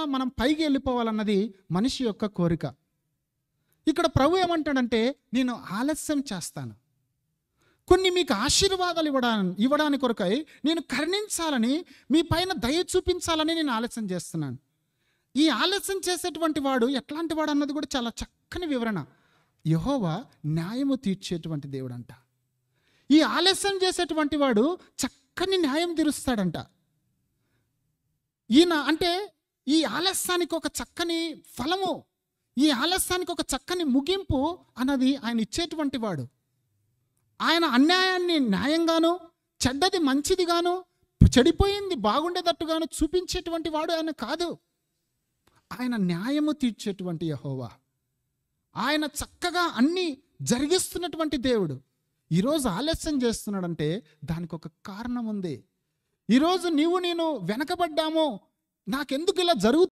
మనం పైకి వెళ్ళిపోవాలన్నది మనిషి యొక్క కోరిక. ఇక్కడ ప్రభు ఏమంటాడంటే, నేను ఆలస్యం చేస్తాను. కొన్ని మీకు ఆశీర్వాదాలు ఇవ్వడానికి కొరకై నేను కరుణించాలని, మీ పైన దయ చూపించాలని నేను ఆలస్యం చేస్తున్నాను. ఈ ఆలస్యం చేసేటువంటి వాడు ఎట్లాంటి వాడు అన్నది కూడా చాలా చక్కని వివరణ. యెహోవా న్యాయము తీర్చేటువంటి దేవుడంట. ఈ ఆలస్యం చేసేటువంటి వాడు చక్కని న్యాయం తీరుస్తాడంట. ఈయన అంటే ఈ ఆలస్యానికి ఒక చక్కని ఫలము, ఈ ఆలస్యానికి ఒక చక్కని ముగింపు అన్నది ఆయన ఇచ్చేటువంటి వాడు. ఆయన అన్యాయాన్ని న్యాయంగాను, చెడ్డది మంచిదిగాను, చెడిపోయింది బాగుండేటట్టుగాను చూపించేటువంటి వాడు ఆయన కాదు. ఆయన న్యాయము తీర్చేటువంటి యెహోవా. ఆయన చక్కగా అన్నీ జరిగిస్తున్నటువంటి దేవుడు. ఈరోజు ఆలస్యం చేస్తున్నాడంటే దానికి ఒక కారణం ఉంది. ఈరోజు నేను వెనకబడ్డామో, నాకెందుకు ఇలా జరుగుతుంది